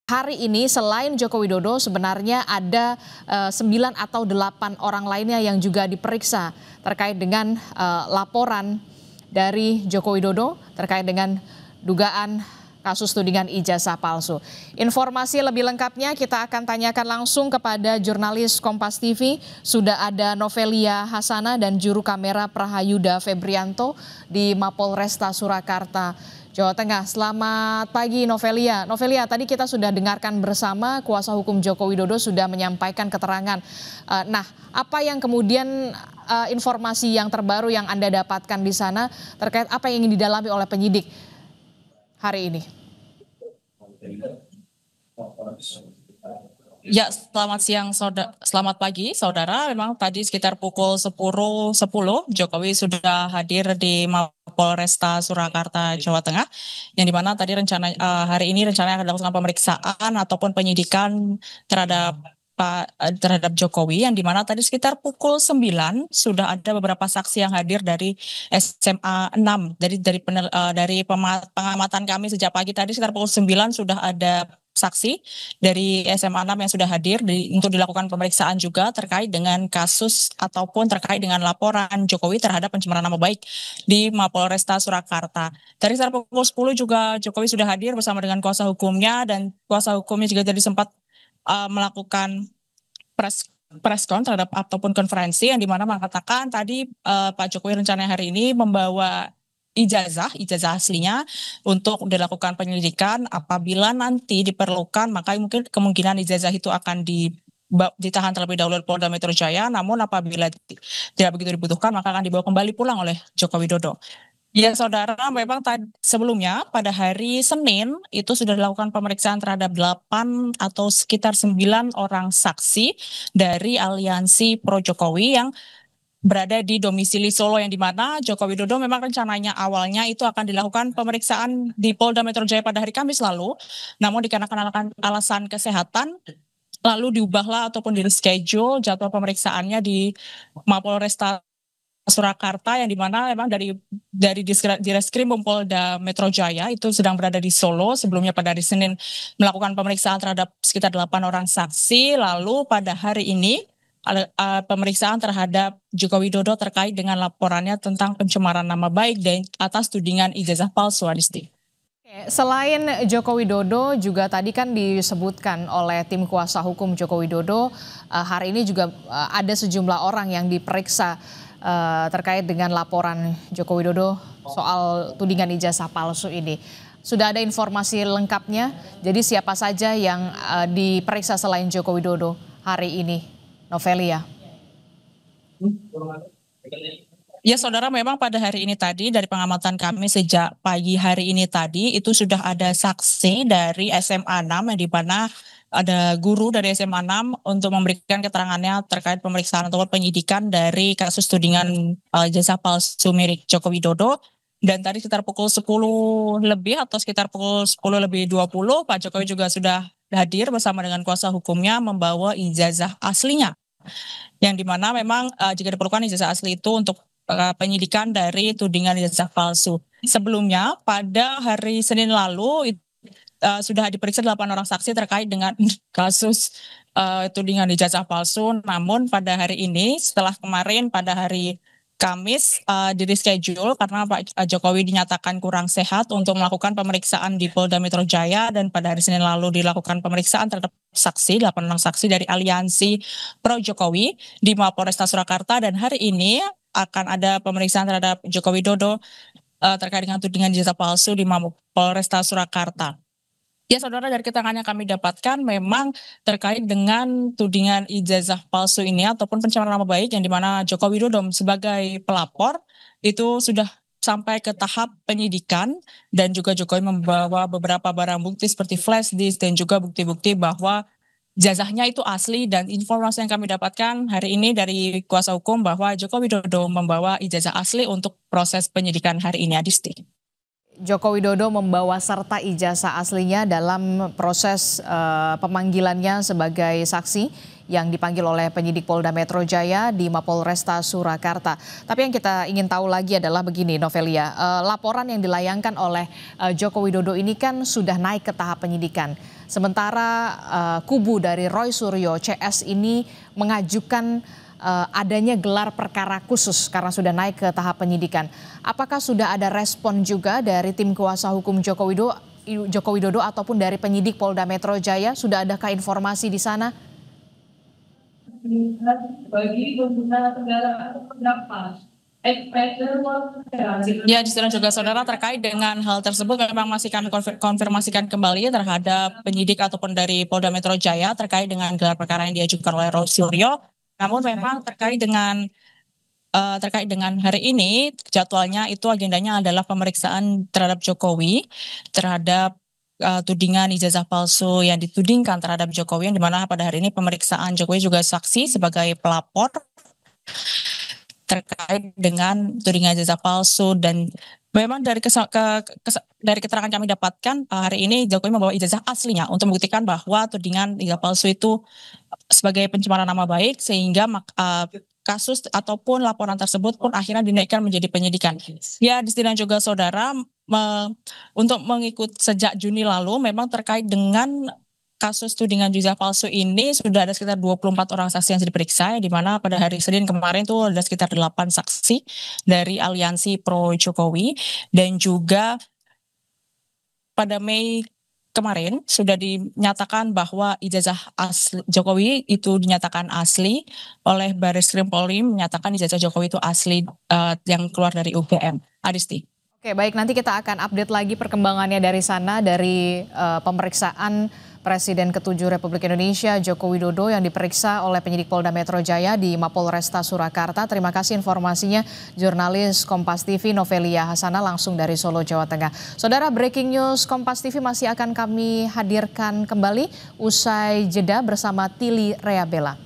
hari ini selain Joko Widodo sebenarnya ada 9 atau 8 orang lainnya yang juga diperiksa terkait dengan laporan dari Joko Widodo terkait dengan dugaan kasus tudingan ijazah palsu. Informasi lebih lengkapnya kita akan tanyakan langsung kepada jurnalis Kompas TV. Sudah ada Novelia Hasana dan juru kamera Prahayuda Febrianto di Mapolresta Surakarta, Jawa Tengah. Selamat pagi Novelia. Novelia, tadi kita sudah dengarkan bersama kuasa hukum Joko Widodo sudah menyampaikan keterangan. Nah, apa yang kemudian informasi yang terbaru yang Anda dapatkan di sana terkait apa yang ingin didalami oleh penyidik hari ini? Ya, selamat pagi saudara. Memang tadi sekitar pukul 10.10 Jokowi sudah hadir di Mapolresta Surakarta, Jawa Tengah, yang dimana tadi hari ini rencananya akan dilakukan pemeriksaan ataupun penyidikan terhadap Jokowi, yang dimana tadi sekitar pukul 9 sudah ada beberapa saksi yang hadir dari SMA 6. Dari pengamatan kami sejak pagi tadi sekitar pukul 9 sudah ada saksi dari SMA 6 yang sudah hadir untuk dilakukan pemeriksaan juga terkait dengan kasus ataupun terkait dengan laporan Jokowi terhadap pencemaran nama baik di Mapolresta Surakarta. Dari sekitar pukul 10 juga Jokowi sudah hadir bersama dengan kuasa hukumnya, dan kuasa hukumnya juga tadi sempat melakukan preskon terhadap ataupun konferensi yang dimana mengatakan tadi Pak Jokowi rencananya hari ini membawa ijazah aslinya untuk dilakukan penyelidikan. Apabila nanti diperlukan, maka mungkin kemungkinan ijazah itu akan ditahan terlebih dahulu oleh Polda Metro Jaya, namun apabila tidak begitu dibutuhkan maka akan dibawa kembali pulang oleh Joko Widodo. Ya saudara, memang sebelumnya pada hari Senin itu sudah dilakukan pemeriksaan terhadap 8 atau sekitar 9 orang saksi dari Aliansi Pro Jokowi yang berada di domisili Solo, yang dimana Joko Widodo memang rencananya awalnya itu akan dilakukan pemeriksaan di Polda Metro Jaya pada hari Kamis lalu, namun dikarenakan alasan kesehatan lalu diubahlah ataupun di reschedule jadwal pemeriksaannya di Mapolresta Surakarta, yang dimana memang dari Direskrim Polda Metro Jaya itu sedang berada di Solo sebelumnya pada hari Senin melakukan pemeriksaan terhadap sekitar 8 orang saksi. Lalu pada hari ini pemeriksaan terhadap Joko Widodo terkait dengan laporannya tentang pencemaran nama baik dan atas tudingan ijazah palsu, Adisti. Selain Joko Widodo juga tadi kan disebutkan oleh tim kuasa hukum Joko Widodo, hari ini juga ada sejumlah orang yang diperiksa terkait dengan laporan Joko Widodo soal tudingan ijazah palsu ini. Sudah ada informasi lengkapnya, jadi siapa saja yang diperiksa selain Joko Widodo hari ini, Novelia? Ya saudara, memang pada hari ini tadi dari pengamatan kami sejak pagi hari ini tadi itu sudah ada saksi dari SMA 6 yang di mana ada guru dari SMA 6 untuk memberikan keterangannya terkait pemeriksaan ataupun penyidikan dari kasus tudingan ijazah palsu milik Joko Widodo. Dan tadi sekitar pukul 10 lebih atau sekitar pukul 10 lebih 20 Pak Jokowi juga sudah hadir bersama dengan kuasa hukumnya membawa ijazah aslinya, yang dimana memang jika diperlukan ijazah asli itu untuk penyidikan dari tudingan ijazah palsu. Sebelumnya pada hari Senin lalu sudah diperiksa 8 orang saksi terkait dengan kasus tudingan ijazah palsu. Namun pada hari ini setelah kemarin pada hari Kamis di reschedule karena Pak Jokowi dinyatakan kurang sehat untuk melakukan pemeriksaan di Polda Metro Jaya, dan pada hari Senin lalu dilakukan pemeriksaan terhadap 8 orang saksi dari Aliansi Pro Jokowi di Mapolresta Surakarta, dan hari ini akan ada pemeriksaan terhadap Joko Widodo terkait dengan tudingan ijazah palsu di Mapolresta Surakarta. Ya saudara, dari keterangan yang kami dapatkan memang terkait dengan tudingan ijazah palsu ini ataupun pencemaran nama baik, yang dimana Joko Widodo sebagai pelapor itu sudah sampai ke tahap penyidikan, dan juga Jokowi membawa beberapa barang bukti seperti flash disk dan juga bukti-bukti bahwa ijazahnya itu asli. Dan informasi yang kami dapatkan hari ini dari kuasa hukum bahwa Joko Widodo membawa ijazah asli untuk proses penyidikan hari ini, Adisti. Joko Widodo membawa serta ijazah aslinya dalam proses pemanggilannya sebagai saksi yang dipanggil oleh penyidik Polda Metro Jaya di Mapolresta Surakarta. Tapi yang kita ingin tahu lagi adalah begini, Novelia, laporan yang dilayangkan oleh Joko Widodo ini kan sudah naik ke tahap penyidikan. Sementara kubu dari Roy Suryo CS ini mengajukan adanya gelar perkara khusus karena sudah naik ke tahap penyidikan. Apakah sudah ada respon juga dari tim kuasa hukum Joko Widodo ataupun dari penyidik Polda Metro Jaya? Sudah adakah informasi di sana? Bagi pengguna kendaraan berapa? Ya, di sana juga saudara terkait dengan hal tersebut memang masih kami konfirmasikan kembali terhadap penyidik ataupun dari Polda Metro Jaya terkait dengan gelar perkara yang diajukan oleh Roy Suryo. Namun memang terkait dengan hari ini jadwalnya itu agendanya adalah pemeriksaan terhadap Jokowi terhadap tudingan ijazah palsu yang ditudingkan terhadap Jokowi, yang dimana pada hari ini pemeriksaan Jokowi juga saksi sebagai pelapor terkait dengan tudingan ijazah palsu. Dan memang dari dari keterangan kami dapatkan hari ini Jokowi membawa ijazah aslinya untuk membuktikan bahwa tudingan ijazah palsu itu sebagai pencemaran nama baik, sehingga kasus ataupun laporan tersebut pun akhirnya dinaikkan menjadi penyidikan. Ya, di sini juga saudara, untuk mengikut sejak Juni lalu memang terkait dengan kasus tudingan ijazah palsu ini sudah ada sekitar 24 orang saksi yang diperiksa, di mana pada hari Senin kemarin itu ada sekitar 8 saksi dari Aliansi Pro Jokowi, dan juga pada Mei kemarin sudah dinyatakan bahwa ijazah asli Jokowi itu dinyatakan asli oleh Barreskrim Polri, menyatakan ijazah Jokowi itu asli yang keluar dari UGM. Adisti. Oke, baik, nanti kita akan update lagi perkembangannya dari sana, dari pemeriksaan Presiden ke-7 Republik Indonesia Joko Widodo yang diperiksa oleh penyidik Polda Metro Jaya di Mapolresta Surakarta. Terima kasih informasinya jurnalis Kompas TV Novelia Hasana langsung dari Solo, Jawa Tengah. Saudara, breaking news Kompas TV masih akan kami hadirkan kembali usai jeda bersama Tili Reabella.